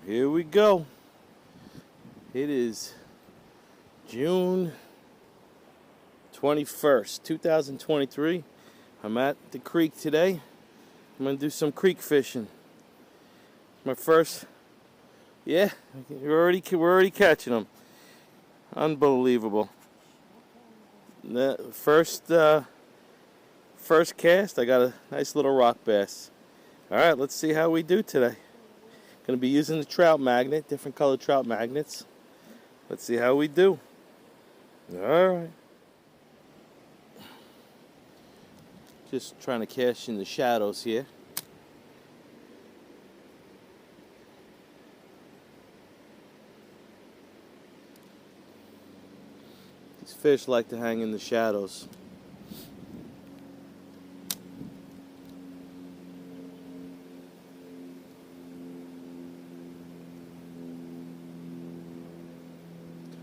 Here we go. It is June 21st, 2023. I'm at the creek today. I'm going to do some creek fishing. My first, we're already catching them. Unbelievable. The first cast, I got a nice little rock bass. All right, let's see how we do today. Going to be using the trout magnet, different colored trout magnets. Let's see how we do. All right. Just trying to cash in the shadows here. These fish like to hang in the shadows.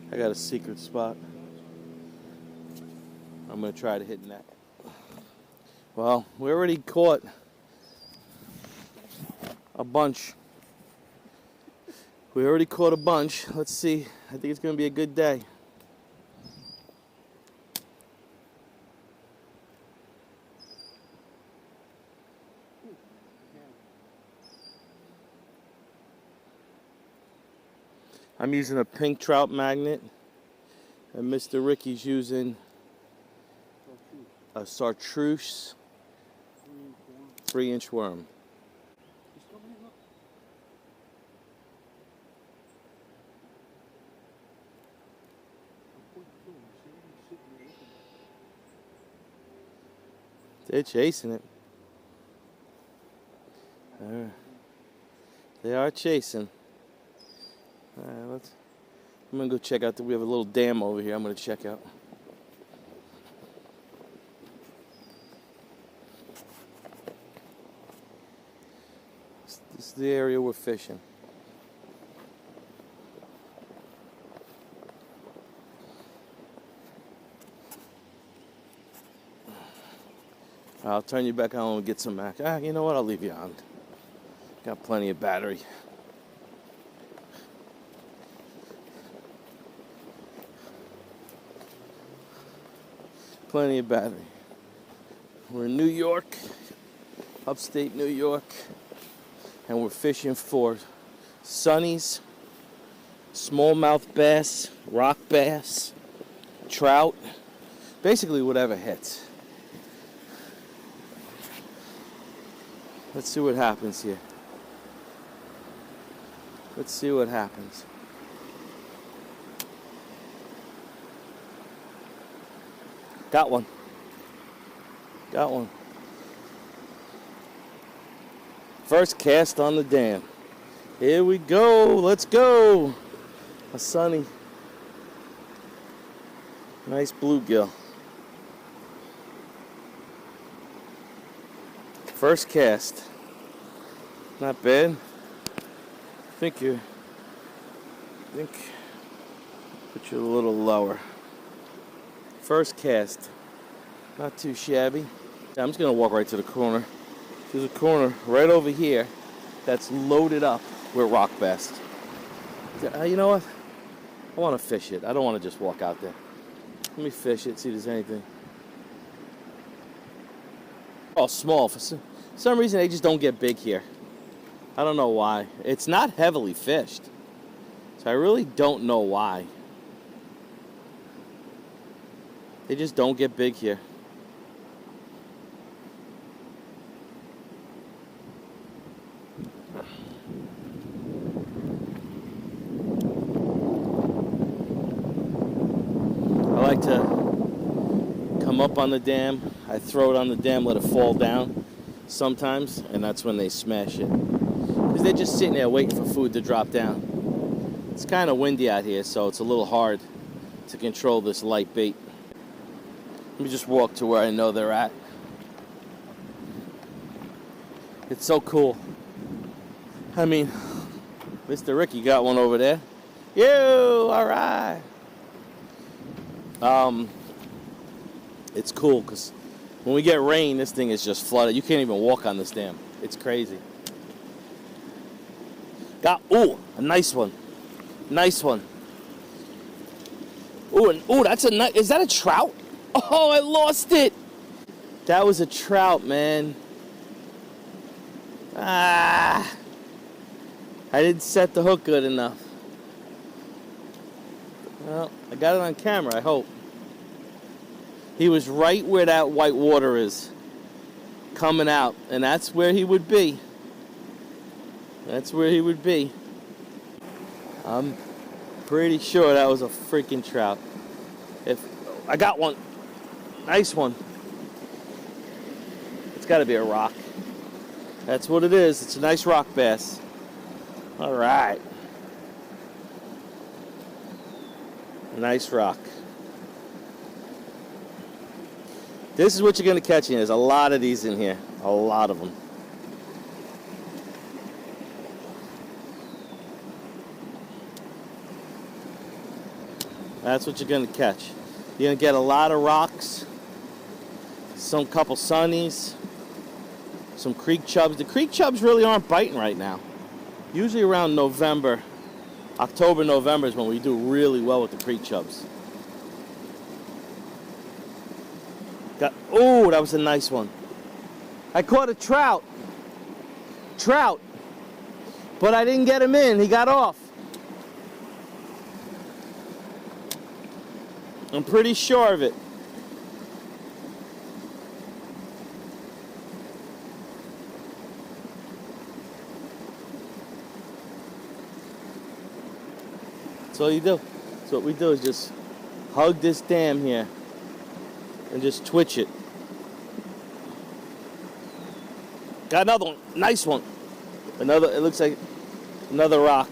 I got a secret spot. I'm going to try to hit that. Well, we already caught a bunch. Let's see. I think it's going to be a good day. I'm using a pink trout magnet, and Mr. Ricky's using a chartreuse 3-inch worm. They're chasing it. They are chasing. Alright, I'm gonna go check out. We have a little dam over here. I'm gonna check out. This is the area we're fishing. I'll turn you back on and get some mac. You know what? I'll leave you on. Got plenty of battery. Plenty of battery. We're in New York, upstate New York, and we're fishing for sunnies, smallmouth bass, rock bass, trout, basically whatever hits. Let's see what happens here. Let's see what happens. Got one. First cast on the dam. Here we go. Let's go. A sunny. Nice bluegill. First cast. Not bad. Put you a little lower. First cast, not too shabby. I'm just gonna walk right to the corner. There's a corner right over here that's loaded up with rock bass. You know what? I want to fish it. I don't want to just walk out there. Let me fish it, see if there's anything. Oh, small. For some reason, they just don't get big here. I don't know why. It's not heavily fished, so I really don't know why. They just don't get big here. I like to come up on the dam. I throw it on the dam, let it fall down sometimes, and that's when they smash it. Because they're just sitting there waiting for food to drop down. It's kind of windy out here, so it's a little hard to control this light bait. Let me just walk to where I know they're at. It's so cool. I mean, Mr. Ricky got one over there. All right. It's cool because when we get rain, this thing is just flooded. You can't even walk on this dam. It's crazy. Got, ooh, a nice one. Nice one. Ooh, that's a nice, is that a trout? Oh, I lost it. That was a trout, man. Ah. I didn't set the hook good enough. Well, I got it on camera, I hope. He was right where that white water is. Coming out. And that's where he would be. That's where he would be. I'm pretty sure that was a freaking trout. If I got one. Nice one. It's got to be a rock. That's what it is. It's a nice rock bass. All right. Nice rock. This is what you're going to catch in here. There's a lot of these in here. A lot of them. That's what you're going to catch. You're going to get a lot of rocks, some couple sunnies, some creek chubs. The creek chubs really aren't biting right now. Usually around November, October, November is when we do really well with the creek chubs. Oh, that was a nice one. I caught a trout. Trout. But I didn't get him in. He got off. I'm pretty sure of it. That's all you do. That's what we do, is just hug this dam here and just twitch it. Got another one. Nice one. Another, it looks like another rock.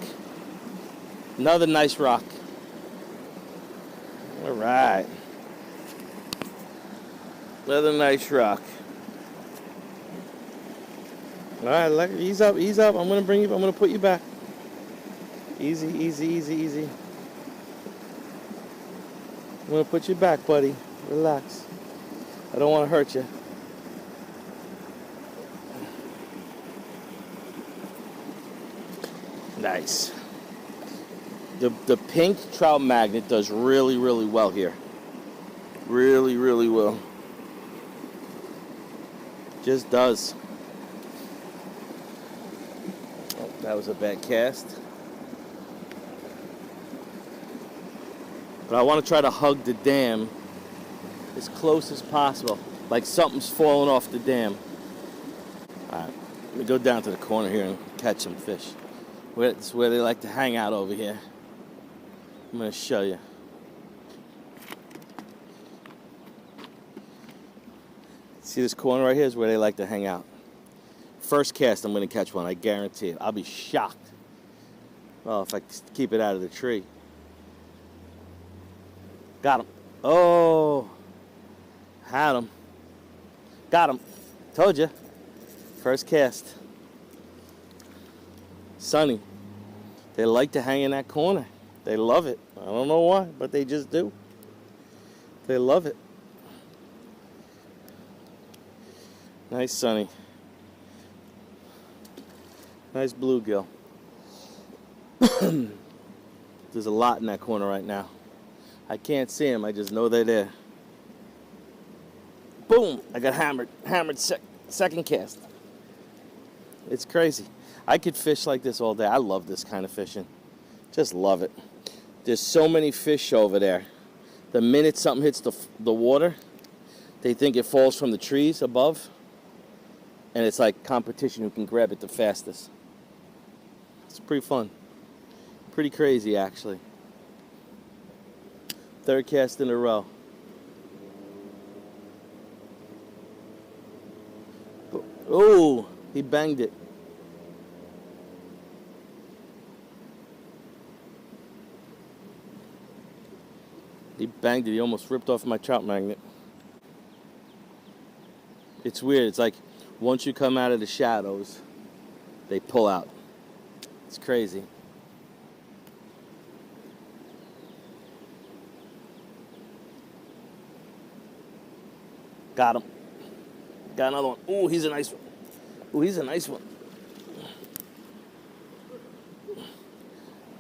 Another nice rock. All right. Another nice rock. All right, ease up, ease up. I'm gonna put you back. Easy, easy, easy, easy. I'm gonna put you back, buddy. Relax. I don't want to hurt you. Nice. The pink trout magnet does really, really well here. Really, really well. Just does. Oh, that was a bad cast. But I want to try to hug the dam as close as possible, like something's falling off the dam. All right, let me go down to the corner here and catch some fish. It's where they like to hang out over here. I'm going to show you. See this corner right here is where they like to hang out. First cast, I'm going to catch one. I guarantee it. I'll be shocked. Well, if I keep it out of the tree. Got him. Oh. Had him. Got him. Told you. First cast. Sunny. They like to hang in that corner. They love it. I don't know why, but they just do. They love it. Nice Sunny. Nice bluegill. There's a lot in that corner right now. I can't see them. I just know they're there. Boom! I got hammered. Hammered second cast. It's crazy. I could fish like this all day. I love this kind of fishing. Just love it. There's so many fish over there. The minute something hits the water, they think it falls from the trees above. And it's like competition who can grab it the fastest. It's pretty fun. Pretty crazy, actually. Third cast in a row. Oh, he banged it. He banged it. He almost ripped off my trout magnet. It's weird. It's like once you come out of the shadows, they pull out. It's crazy. Got him. Got another one. Ooh, he's a nice one. Ooh, he's a nice one.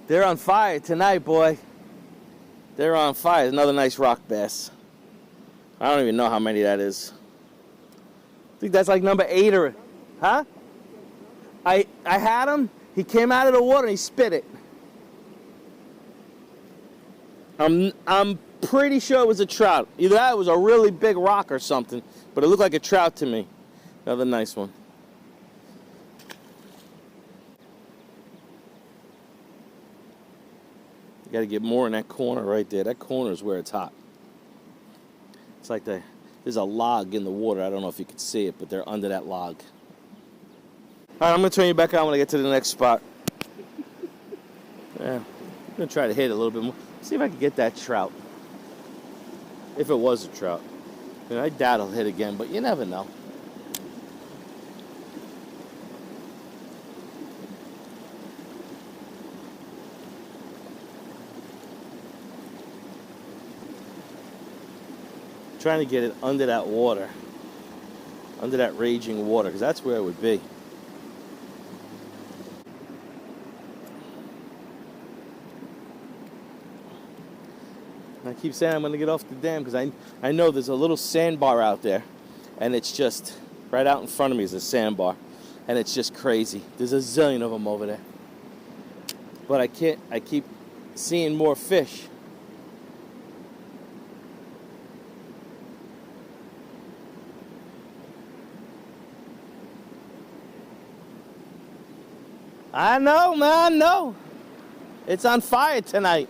They're on fire tonight, boy. They're on fire. Another nice rock bass. I don't even know how many that is. I think that's like number 8 or... Huh? I had him. He came out of the water and he spit it. I'm pretty sure it was a trout. Either that or it was a really big rock or something. But it looked like a trout to me. Another nice one. You got to get more in that corner right there. That corner is where it's hot. It's like there's a log in the water. I don't know if you can see it, but they're under that log. All right, I'm going to turn you back on when I get to the next spot. Yeah, I'm going to try to hit it a little bit more. See if I can get that trout. If it was a trout. I mean, I doubt it'll hit again, but you never know. Trying to get it under that water, under that raging water, because that's where it would be. I keep saying I'm going to get off the dam because I know there's a little sandbar out there, and it's just right out in front of me is a sandbar, and it's just crazy. There's a zillion of them over there, but I keep seeing more fish. I know, man, I know. It's on fire tonight.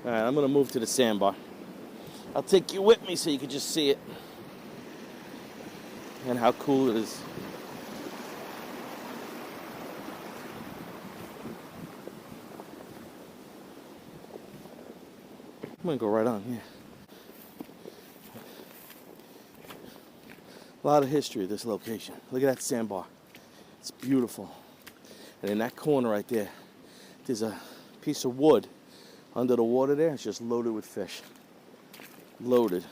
All right, I'm going to move to the sandbar. I'll take you with me so you can just see it. And how cool it is. I'm going to go right on here. A lot of history of this location. Look at that sandbar. It's beautiful. And in that corner right there, there's a piece of wood under the water there. It's just loaded with fish. Loaded.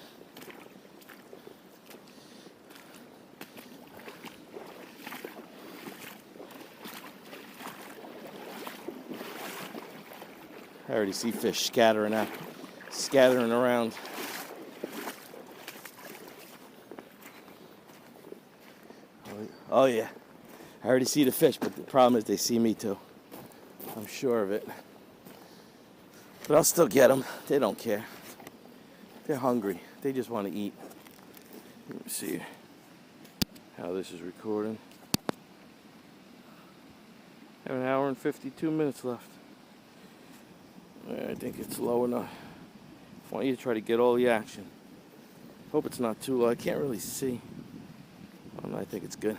I already see fish scattering around. Oh yeah, I already see the fish, but the problem is they see me too. I'm sure of it. But I'll still get them. They don't care. They're hungry. They just want to eat. Let me see how this is recording. I have 1 hour and 52 minutes left. I think it's low enough. I want you to try to get all the action. Hope it's not too low. I can't really see. I think it's good.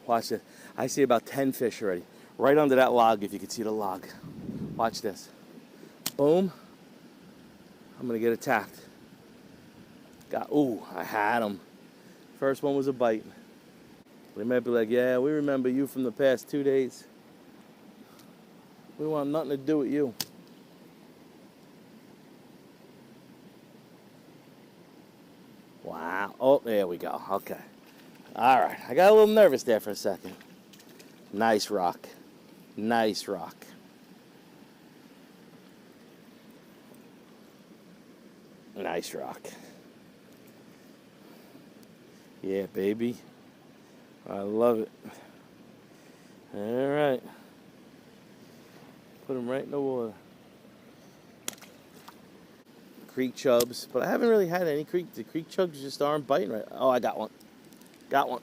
Watch it. I see about 10 fish already. Right under that log, if you can see the log. Watch this. Boom. I'm going to get attacked. Ooh, I had him. First one was a bite. They might be like, yeah, we remember you from the past 2 days. We want nothing to do with you. Wow. Oh, there we go. Okay. All right. I got a little nervous there for a second. Nice rock. Nice rock. Nice rock. Yeah, baby. I love it. All right. Put them right in the water. Creek chubs, but I haven't really had any creek. The creek chubs just aren't biting right. Oh, I got one. Got one.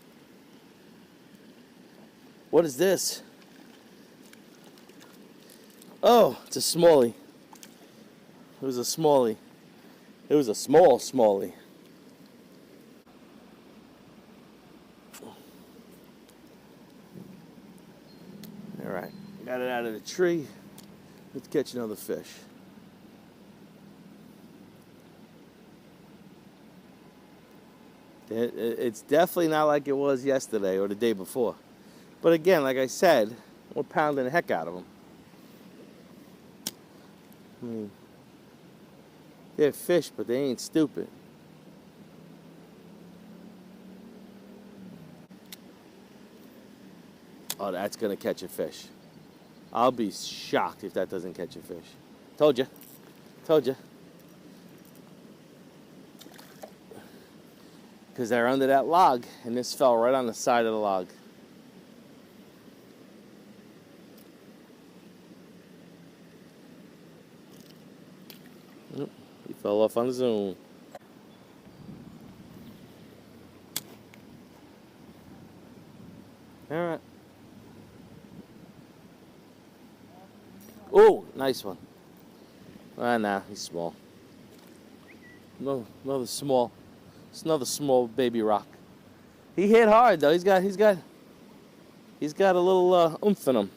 What is this? Oh, it's a smallie. It was a smallie. It was a small smallie. All right, got it out of the tree. Let's catch another fish. It's definitely not like it was yesterday or the day before. But again, like I said, we're pounding the heck out of them. I mean, they're fish, but they ain't stupid. Oh, that's going to catch a fish. I'll be shocked if that doesn't catch a fish. Told you. Told you. Because they're under that log, and this fell right on the side of the log. He fell off on Zoom. All right. Oh, nice one. Ah, nah, he's small. No, another small. It's another small baby rock. He hit hard though. He's got a little oomph in him.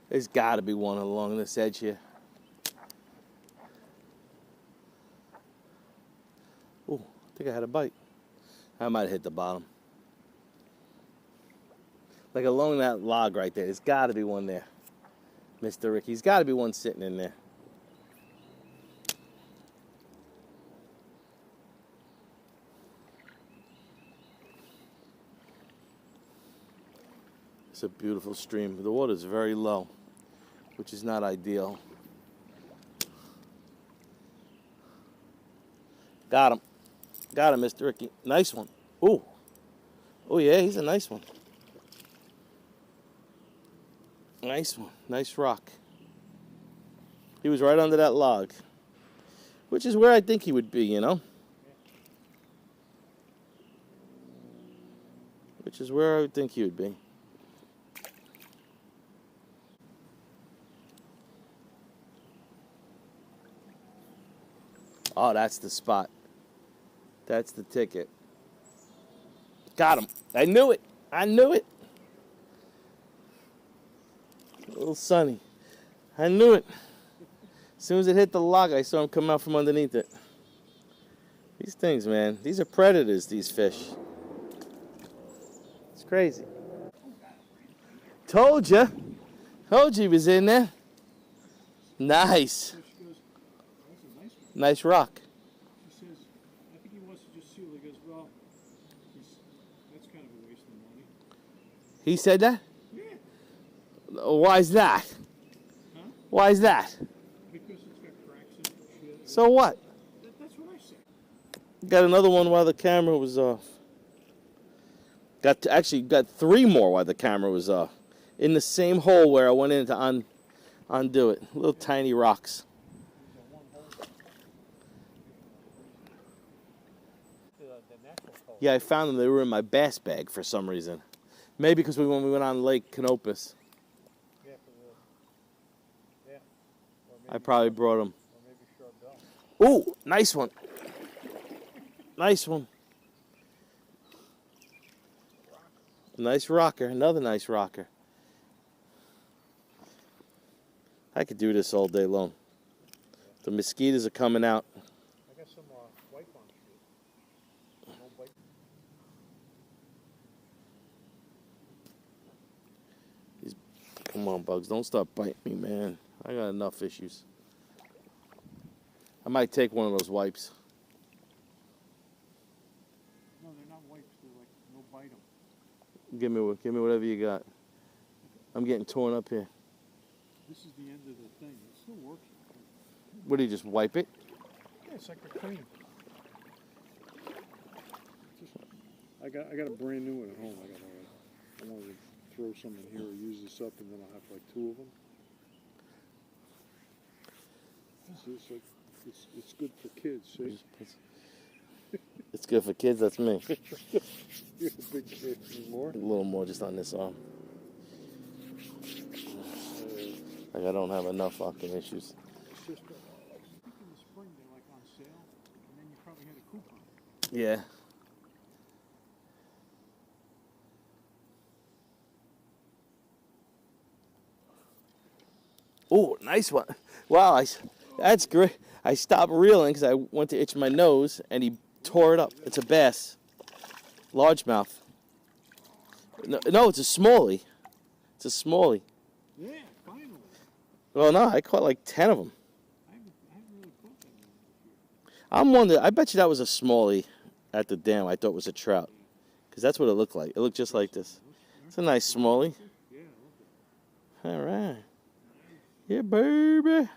There's got to be one along this edge here. Oh, I think I had a bite. I might have hit the bottom. Like along that log right there. There's got to be one there. Mr. Ricky. There's got to be one sitting in there. It's a beautiful stream. The water's very low, which is not ideal. Got him. Got him, Mr. Ricky. Nice one. Ooh. Oh, yeah, he's a nice one. Nice one. Nice rock. He was right under that log, which is where I think he would be, you know? Which is where I would think he would be. Oh, that's the spot. That's the ticket. Got him. I knew it. I knew it. A little sunny. I knew it. As soon as it hit the log, I saw him come out from underneath it. These things, man. These are predators, these fish. It's crazy. Told you. Told you he was in there. Nice. Nice rock. She says, I think he wants to just see it. He goes, well, that's kind of a waste of money. He said that? Yeah. Why is that? Huh? Why is that? Because it's got cracks in it and shit. So what? That's what I said. Got another one while the camera was off. Got three more while the camera was off. In the same hole where I went in to undo it. Little tiny rocks. Yeah, I found them. They were in my bass bag for some reason. Maybe because when we went on Lake Canopus. Yeah, I probably brought them. Or maybe shoved out. Ooh, nice one. Nice one. Nice rocker. Another nice rocker. I could do this all day long. The mosquitoes are coming out. I got some white on shit. No bite. Come on, bugs. Don't stop biting me, man. I got enough issues. I might take one of those wipes. No, they're not wipes. They're like, no bite them. Give me whatever you got. I'm getting torn up here. This is the end of the thing. It still works. What do you just wipe it? Yeah, it's like a cream. I got a brand new one at home. I wanted to throw some in here or use this up, and then I'll have like two of them. It's good for kids. See? It's good for kids. That's me. You're a big kid. More? A little more just on this arm. Like I don't have enough fucking issues. It's just, I think in the spring they're like on sale, and then you probably had a coupon. Yeah. Oh, nice one. Wow, that's great. I stopped reeling because I went to itch my nose, and he tore it up. It's a bass. Largemouth. No, it's a smallie. It's a smallie. Yeah, finally. Well, no, I caught like 10 of them. I haven't really caught that one this year. I'm wondering, I bet you that was a smallie at the dam. I thought it was a trout. Because that's what it looked like. It looked just like this. It's a nice smallie. All right. Yeah, baby.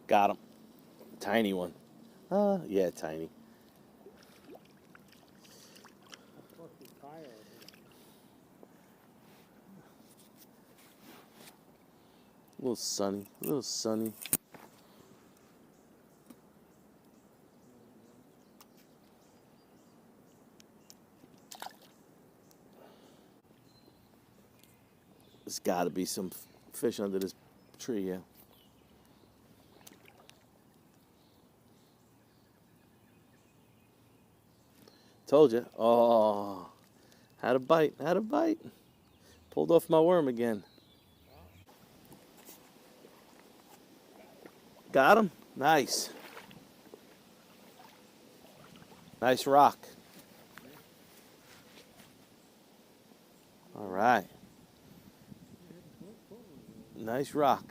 Got him. Tiny one. Yeah, tiny. A little sunny. A little sunny. There's got to be some fish under this tree, yeah. Told you. Oh, had a bite. Had a bite. Pulled off my worm again. Got him. Nice. Nice rock. All right. Nice rock.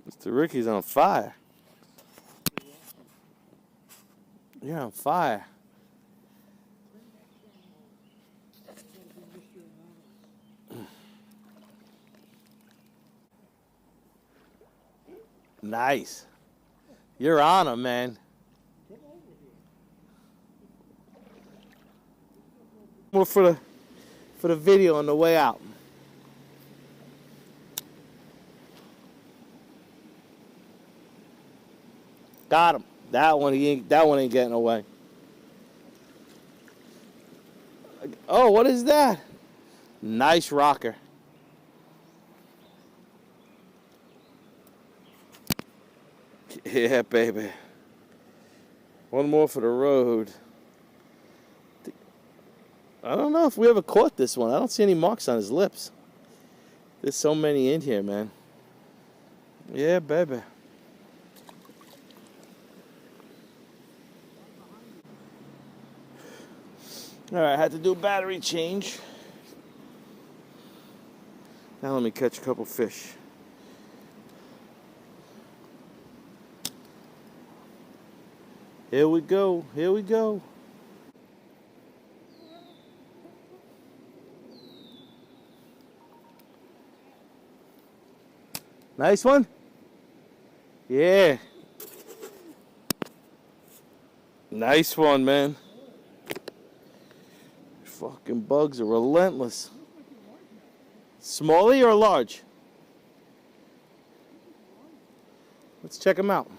Mr. Ricky's on fire. You're on fire. Nice. You're on him, man. More for the video on the way out. Got him. That one ain't getting away. Oh, what is that? Nice rocker. Yeah, baby. One more for the road. I don't know if we ever caught this one. I don't see any marks on his lips. There's so many in here, man. Yeah, baby. All right, I had to do a battery change. Now let me catch a couple fish. Here we go. Here we go. Nice one. Yeah. Nice one, man. Fucking bugs are relentless. Smallie or large? Let's check them out.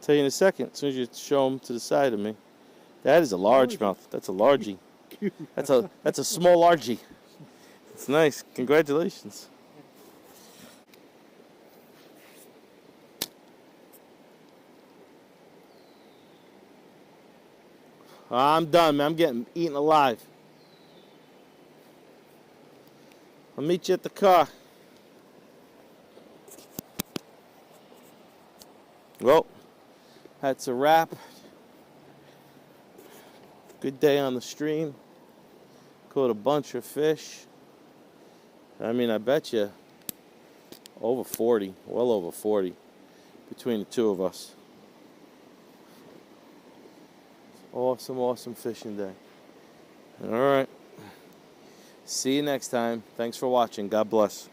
Tell you in a second, as soon as you show them to the side of me. That is a largemouth. That's a largie. That's a small largie. It's nice. Congratulations. I'm done, man. I'm getting eaten alive. I'll meet you at the car. Well, that's a wrap. Good day on the stream. Caught a bunch of fish. I mean, I bet you over 40, well over 40 between the two of us. Awesome, awesome fishing day. All right. See you next time. Thanks for watching. God bless.